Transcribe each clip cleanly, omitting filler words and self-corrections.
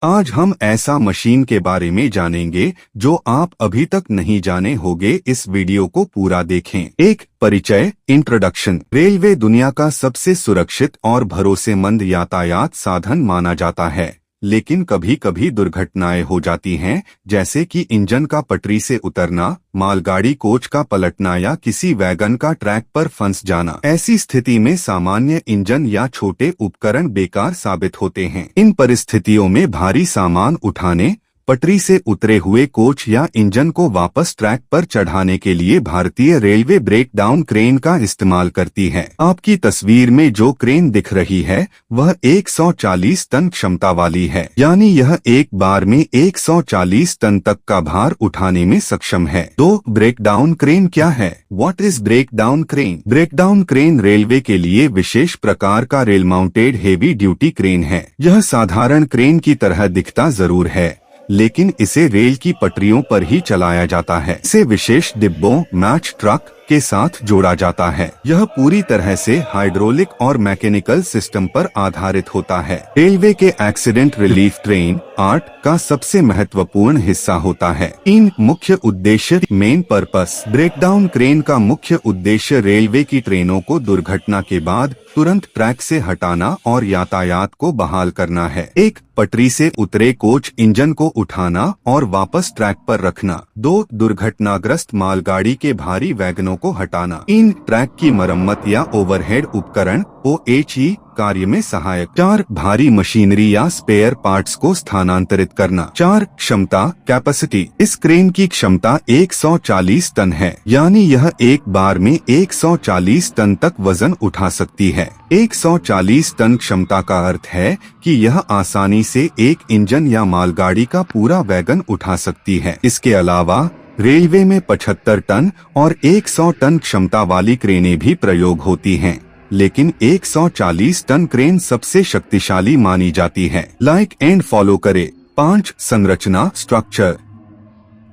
आज हम ऐसा मशीन के बारे में जानेंगे जो आप अभी तक नहीं जाने होंगे। इस वीडियो को पूरा देखें। एक परिचय इंट्रोडक्शन। रेलवे दुनिया का सबसे सुरक्षित और भरोसेमंद यातायात साधन माना जाता है, लेकिन कभी कभी दुर्घटनाएं हो जाती हैं, जैसे कि इंजन का पटरी से उतरना, मालगाड़ी कोच का पलटना या किसी वैगन का ट्रैक पर फंस जाना। ऐसी स्थिति में सामान्य इंजन या छोटे उपकरण बेकार साबित होते हैं। इन परिस्थितियों में भारी सामान उठाने, पटरी से उतरे हुए कोच या इंजन को वापस ट्रैक पर चढ़ाने के लिए भारतीय रेलवे ब्रेक डाउन क्रेन का इस्तेमाल करती है। आपकी तस्वीर में जो क्रेन दिख रही है वह 140 टन क्षमता वाली है, यानी यह एक बार में 140 टन तक का भार उठाने में सक्षम है। तो ब्रेक डाउन क्रेन क्या है? What is breakdown crane? Breakdown crane railway के लिए विशेष प्रकार का rail mounted heavy duty crane है। यह साधारण क्रेन की तरह दिखता जरूर है, लेकिन इसे रेल की पटरियों पर ही चलाया जाता है। इसे विशेष डिब्बों मैच ट्रक के साथ जोड़ा जाता है। यह पूरी तरह से हाइड्रोलिक और मैकेनिकल सिस्टम पर आधारित होता है। रेलवे के एक्सीडेंट रिलीफ ट्रेन आर्ट का सबसे महत्वपूर्ण हिस्सा होता है। इन मुख्य उद्देश्य मेन पर्पस। ब्रेकडाउन क्रेन का मुख्य उद्देश्य रेलवे की ट्रेनों को दुर्घटना के बाद तुरंत ट्रैक से हटाना और यातायात को बहाल करना है। एक, पटरी से उतरे कोच इंजन को उठाना और वापस ट्रैक पर रखना। 2, दुर्घटनाग्रस्त मालगाड़ी के भारी वैगनों को हटाना। इन ट्रैक की मरम्मत या ओवरहेड उपकरण OHE कार्य में सहायक। 4, भारी मशीनरी या स्पेयर पार्ट्स को स्थानांतरित करना। 4, क्षमता कैपेसिटी। इस क्रेन की क्षमता 140 टन है, यानी यह एक बार में 140 टन तक वजन उठा सकती है। 140 टन क्षमता का अर्थ है कि यह आसानी से एक इंजन या मालगाड़ी का पूरा वैगन उठा सकती है। इसके अलावा रेलवे में 75 टन और 100 टन क्षमता वाली क्रेनें भी प्रयोग होती हैं, लेकिन 140 टन क्रेन सबसे शक्तिशाली मानी जाती है। लाइक एंड फॉलो करें। 5, संरचना स्ट्रक्चर।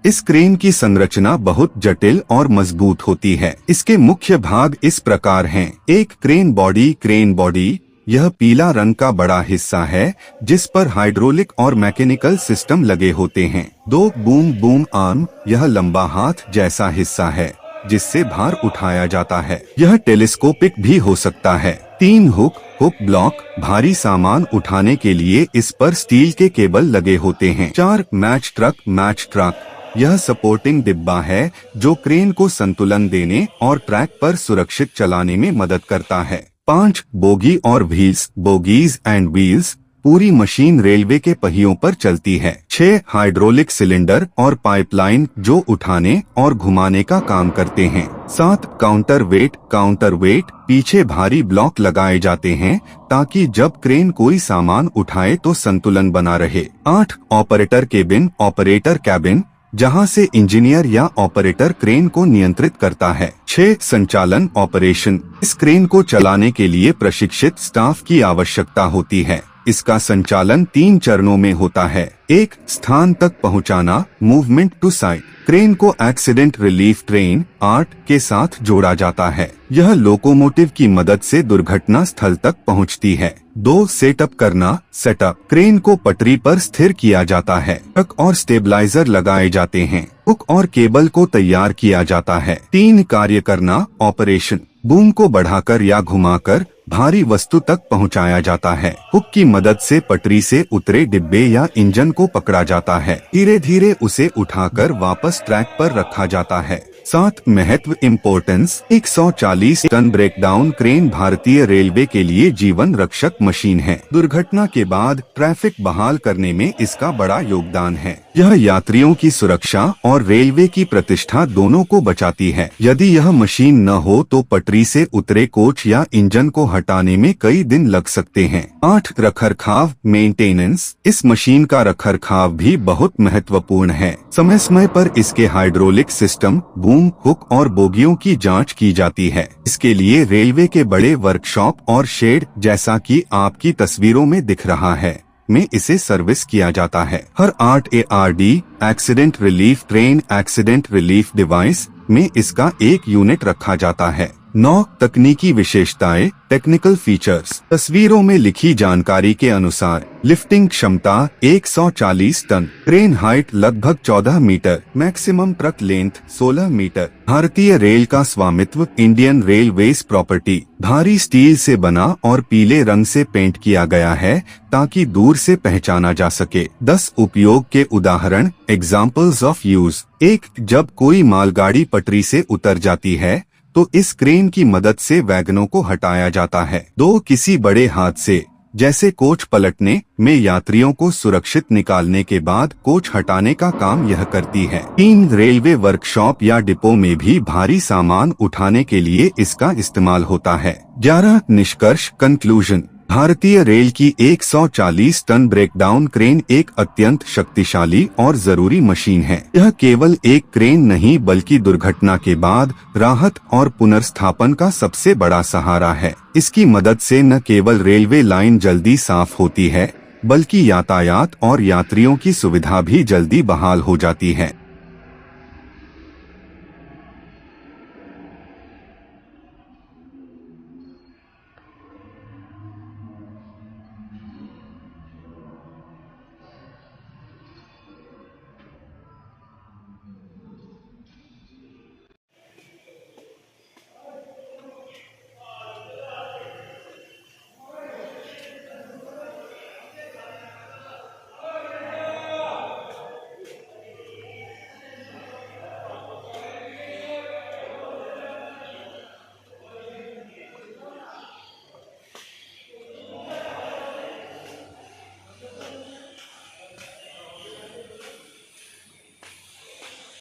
इस क्रेन की संरचना बहुत जटिल और मजबूत होती है। इसके मुख्य भाग इस प्रकार हैं। 1, क्रेन बॉडी। क्रेन बॉडी यह पीला रंग का बड़ा हिस्सा है जिस पर हाइड्रोलिक और मैकेनिकल सिस्टम लगे होते हैं। 2, बूम आर्म। यह लंबा हाथ जैसा हिस्सा है जिससे भार उठाया जाता है। यह टेलीस्कोपिक भी हो सकता है। 3, हुक ब्लॉक। भारी सामान उठाने के लिए इस पर स्टील के केबल लगे होते हैं। 4, मैच ट्रक। यह सपोर्टिंग डिब्बा है जो क्रेन को संतुलन देने और ट्रैक पर सुरक्षित चलाने में मदद करता है। 5, बोगी और व्हील्स। Bogies and wheels. पूरी मशीन रेलवे के पहियों पर चलती है। 6, हाइड्रोलिक सिलेंडर और पाइपलाइन जो उठाने और घुमाने का काम करते हैं। 7, काउंटर वेट। पीछे भारी ब्लॉक लगाए जाते हैं ताकि जब क्रेन कोई सामान उठाए तो संतुलन बना रहे। 8, ऑपरेटर कैबिन जहां से इंजीनियर या ऑपरेटर क्रेन को नियंत्रित करता है। 6, संचालन ऑपरेशन। इस क्रेन को चलाने के लिए प्रशिक्षित स्टाफ की आवश्यकता होती है। इसका संचालन 3 चरणों में होता है। 1, स्थान तक पहुंचाना, मूवमेंट टू साइट। क्रेन को एक्सीडेंट रिलीफ ट्रेन आर्ट के साथ जोड़ा जाता है। यह लोकोमोटिव की मदद से दुर्घटना स्थल तक पहुंचती है। 2, सेटअप करना, सेटअप। क्रेन को पटरी पर स्थिर किया जाता है। ट्रक और स्टेबलाइजर लगाए जाते हैं। हुक और केबल को तैयार किया जाता है। 3, कार्य करना, ऑपरेशन। बूम को बढ़ाकर या घुमाकर भारी वस्तु तक पहुंचाया जाता है। हुक की मदद से पटरी से उतरे डिब्बे या इंजन को पकड़ा जाता है। धीरे धीरे उसे उठाकर वापस ट्रैक पर रखा जाता है। 7, महत्व इम्पोर्टेंस। 140 टन ब्रेकडाउन क्रेन भारतीय रेलवे के लिए जीवन रक्षक मशीन है। दुर्घटना के बाद ट्रैफिक बहाल करने में इसका बड़ा योगदान है। यह यात्रियों की सुरक्षा और रेलवे की प्रतिष्ठा दोनों को बचाती है। यदि यह मशीन न हो तो पटरी से उतरे कोच या इंजन को हटाने में कई दिन लग सकते हैं। 8, रखरखाव मेंटेनेंस। इस मशीन का रखरखाव भी बहुत महत्वपूर्ण है। समय समय पर इसके हाइड्रोलिक सिस्टम, बूम, हुक और बोगियों की जांच की जाती है। इसके लिए रेलवे के बड़े वर्कशॉप और शेड, जैसा कि आपकी तस्वीरों में दिख रहा है, में इसे सर्विस किया जाता है। हर 8 ARD accident relief train accident relief device में इसका एक यूनिट रखा जाता है। 9 तकनीकी विशेषताएं, टेक्निकल फीचर्स। तस्वीरों में लिखी जानकारी के अनुसार लिफ्टिंग क्षमता 140 टन, क्रेन हाइट लगभग 14 मीटर, मैक्सिमम ट्रक लेंथ 16 मीटर। भारतीय रेल का स्वामित्व, इंडियन रेलवेज प्रॉपर्टी। भारी स्टील से बना और पीले रंग से पेंट किया गया है ताकि दूर से पहचाना जा सके। 10 उपयोग के उदाहरण, एग्जाम्पल्स ऑफ यूज। 1 जब कोई मालगाड़ी पटरी से उतर जाती है तो इस क्रेन की मदद से वैगनों को हटाया जाता है। 2 किसी बड़े हादसे जैसे कोच पलटने में यात्रियों को सुरक्षित निकालने के बाद कोच हटाने का काम यह करती है। 3 रेलवे वर्कशॉप या डिपो में भी भारी सामान उठाने के लिए इसका इस्तेमाल होता है। 11 निष्कर्ष, कंक्लूजन। भारतीय रेल की 140 टन ब्रेकडाउन क्रेन एक अत्यंत शक्तिशाली और जरूरी मशीन है। यह केवल एक क्रेन नहीं बल्कि दुर्घटना के बाद राहत और पुनर्स्थापन का सबसे बड़ा सहारा है। इसकी मदद से न केवल रेलवे लाइन जल्दी साफ होती है बल्कि यातायात और यात्रियों की सुविधा भी जल्दी बहाल हो जाती है।